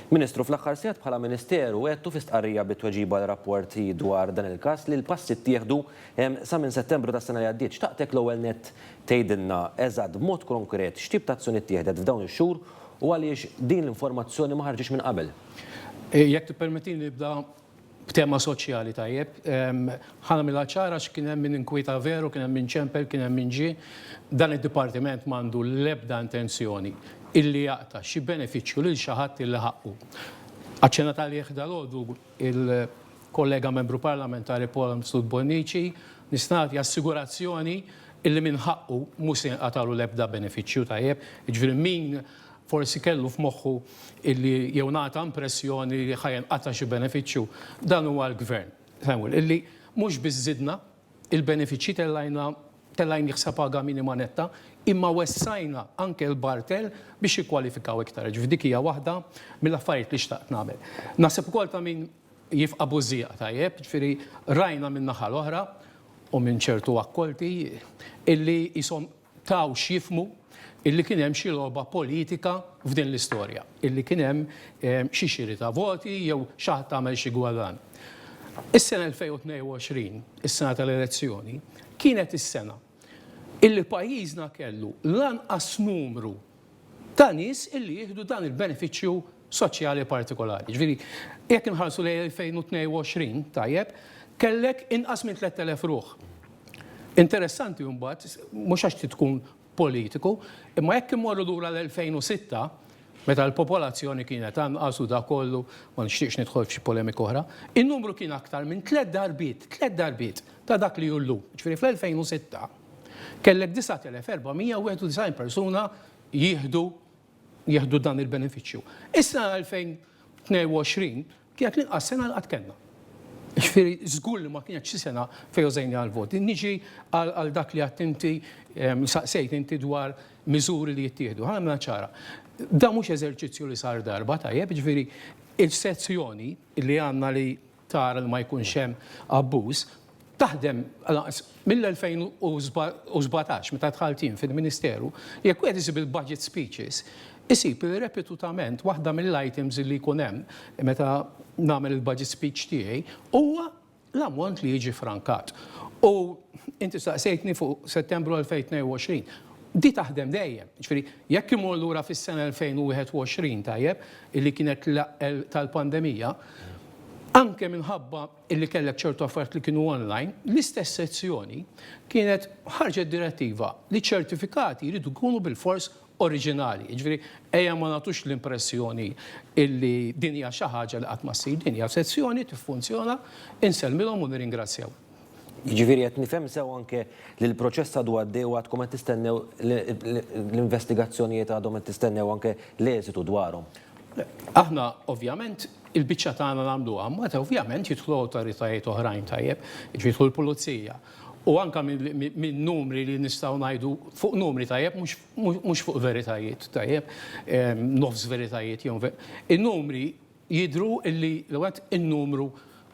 Ministru, fl-aħħar sigħat bħala Ministeru għedtu fi stqarrija bit-tweġiba l-rapporti dwar dan il-każ li l-passi ttieħdu sa minn Settembru tas-sena li għaddiet. Xtaqtek l-ewwel nett tgħidilna eżatt b'mod konkret x'tip ta' azzjoni ttieħdet f'dawn ix-xhur u għaliex din l-informazzjoni ma ħarġitx minn qabel. Jekk tippermettini nibda b'tema soċjali tajjeb, ħana mill-ċara x'kien hemm min inkwieta veru, kien hemm min ċempel, kien hemm min ġie, dan id-dipartiment m'għandu l-ebda intenzjoni illi jaqta' xi benefiċċju lil xi ħadd illi ħaqqu. Aċċenat għalih dalgħodu il-kollega membru parlamentari Paul Stud Bonnici nistgħati assigurazzjoni illi min ħaqqu mhux se jinqatalu l-ebda benefiċċju tajjeb, jiġifieri min forsi kellu f'moħħu illi jew nagħta impressjoni li ħajjenqata' xi benefiċċju dan huwa l-gvern. Illi mhux biss żidna il-benefiċċji tellajn jħsab paga minima netta, imma wessajna anke l-bartel biex jikkwalifikaw iktar. Ġifieri dik hija waħda mill-affarijiet li xtaqt nagħmel. Naħseb ukoll ta' min jifqa' bużija tajjeb, ġifieri rajna minn naħa l-oħra u minn ċertu akkolti illi jisom taw x'jifmu illi kien hemm xi logħba politika f'din l-istorja, illi kien hemm xi xiri ta' voti jew xi ħadd tagħmel xi gwadan. Is-sena 2022, is-sena tal-elezzjoni, kienet is-sena illi pajjiżna kellu lanqas numru ta' nies illi jieħdu dan il-benefiċċju soċjali partikolari. Ġifieri, jekk inħarsu lejn 2022 tajjeb, kellek inqas minn 3000 ruħ. Interessanti mbagħad, mhux għax tkun politiku, imma jekk immorru lura l-2006, meta l-popolazzjoni kienet anqas u da kollu, ma nixtieqx nidħol f'xi polemika oħra, in-numru kien aktar minn 3 darbiet ta' dak li jullu. Ġifieri fl-2006 kellek 9491 persuna jieħdu dan il-benefiċċju. Issa 2022 kienet l-inqas sena l-qatt kellna. Ġifieri żgur li ma kienx xi sena fejn użejni għall-voti. Niġi għal dak li għadt inti saqsejt inti dwar miżuri li jittieħdu. Ħana ċara. Da mhux eżerċizzju li sar darba tajjeb, ġifieri il-sezzjoni li għandna li tara li ma jkunx hemm abbuż taħdem mill-2017 meta tħaltin fil-Ministeru, jekk wieħed isib il-budget speeches, isib repetutament waħda mill-items li jkun hemm meta nagħmel il-budget speech tiegħi huwa l-ammont li jiġi frankat. U inti saqsejtni fuq Settembru 2022, di taħdem dejjem. Ġifieri, jekk imur lura fis-sena 2021 tajjeb, illi kienet tal-pandemija, anke minħabba illi kellek ċertu affarijiet li kienu online, l-istess sezzjoni kienet ħarġet direttiva li ċertifikati jridu jkunu bil-fors oriġinali. Ġifieri ejja ma nagħtux l-impressjoni illi din hija xi ħaġa li qatt ma ssir, din hija sezzjoni tiffunzjona, insellmilhom u nirringrazzjaw. Jiġifieri qed nifhem sew anke li l-proċess għadu għaddej u għadkom qed tistennew l-investigazzjonijiet għadhom qed tistennew anke l-eżitu dwarhom. Aħna ovvjament il-biċċa tagħna nagħmluha, ma ovvjament jidħlu awtoritajiet oħrajn tajjeb, jidħlu l-pulizija. U anke minn numri li nistgħu ngħidu fuq numri tajjeb, mhux fuq veritajiet tajjeb, nofs veritajiet jew in-numri jidhru illi l-waqt in-numru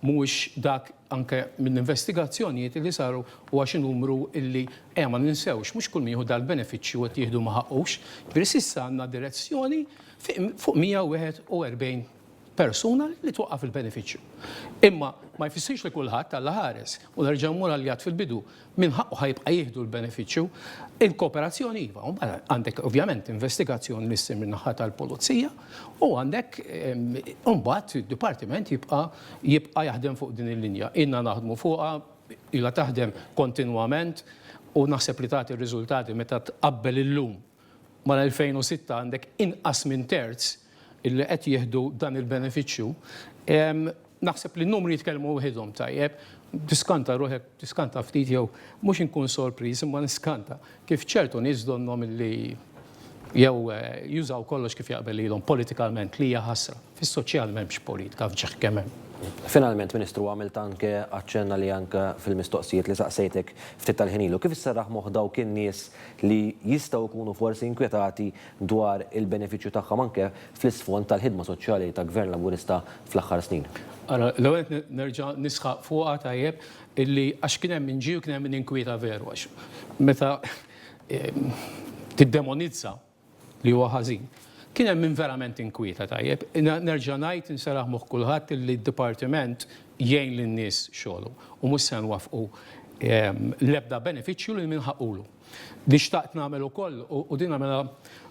mhuwiex dak anke minn investigazzjonijiet li saru huwa xi numru illi ma ninsewx mhux kull min jieħu dal-benefiċċju qed jieħdu ma ħaqqux. Issa għandna direzzjoni fuq 141 persuna li twaqqaf il-benefiċċju. Imma ma jfissirx li kulħadd tal ħares u nerġa' mmur għal fil-bidu min ħaqqu ħajbqa' jieħdu l-benefiċċju, il-kooperazzjoni iva. Għandek ovvjament investigazzjoni li ssir min-naħa tal-pulizija u għandek imbagħad id-dipartiment jibqa' jaħdem fuq din il-linja. Inna naħdmu fuqha, ilha taħdem kontinwament u naħseb li tagħti r-riżultati meta tqabbel illum mal-2006 għandek inqas minn terz illi qed jieħdu dan il-benefiċċju, naħseb li n-numri jitkellmu waħedhom tajjeb, tiskanta ruħek, tiskanta ftit jew mhux inkun sorpriż imma niskanta kif ċertu nies donhom illi jew jużaw kollox kif jaqbel lilhom politikalment li hija ħasra. Fis-soċjal m'hemmx politika f'ġeħ kemm hemm. Finalment, Ministru, għamilt anke aċċenna li anke fil-mistoqsijiet li saqsejtek ftit tal-ħinilu. Kif isserraħ moħħdaw kien nies li jistgħu jkunu forsi inkwetati dwar il-benefiċċju tagħhom anke fl-isfond tal-ħidma soċjali ta' Gvern Laburista fl-aħħar snin? L-ewwel nerġa' nisħaq fuqha tajjeb illi għax kien hemm min ġie u kien hemm min inkwieta veru għax meta tiddemonizza li huwa ħażin. kien hemm min verament inkwieta tajjeb. Nerġa' ngħid inseraħ moħħ kulħadd li d-dipartiment jgħin lin-nies xogħlu u mhux se nwafqu l-ebda benefiċċju li minħaqulu. Li xtaqt nagħmel ukoll u din nagħmelha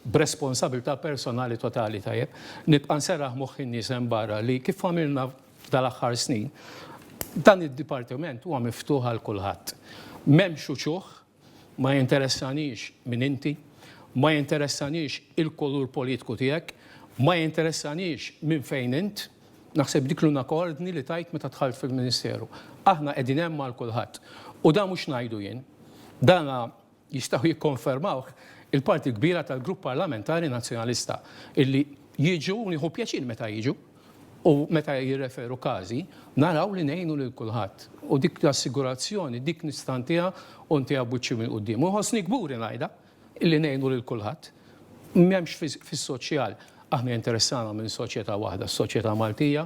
b'responsabilità personali totali tajjeb. Nibqa' nserraħ moħħ in-nies hemm barra li kif għamilna f'dal-aħħar snin, dan id-dipartiment huwa miftuħ għal kulħadd. M'hemmx uċuħ, ma jinteressanix min inti, ma jinteressanix il-kolur politiku tiegħek, ma jinteressanix minn fejn int, naħseb dik l-una koordni li tajt meta tħalt fil-Ministeru. Aħna qegħdin hemm għal kulħadd. U dan mhux ngħidu jien. Dan jistgħu jikkonfermawh il-parti kbira tal-Grupp Parlamentari Nazzjonalista illi jiġu nieħu pjaċir meta jiġu u meta jirreferu każi naraw li ngħinu lil kulħadd. U dik l-assigurazzjoni, dik nistantija u ntiha buċċi minn quddiem. U ħossni gburi ngħidha illi ngħinu lil kulħadd. M'hemmx fis-soċjal aħna interessana minn soċjetà waħda, s-soċjetà Maltija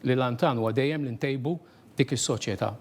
li lantan huwa dejjem li ntejbu dik is-soċjetà.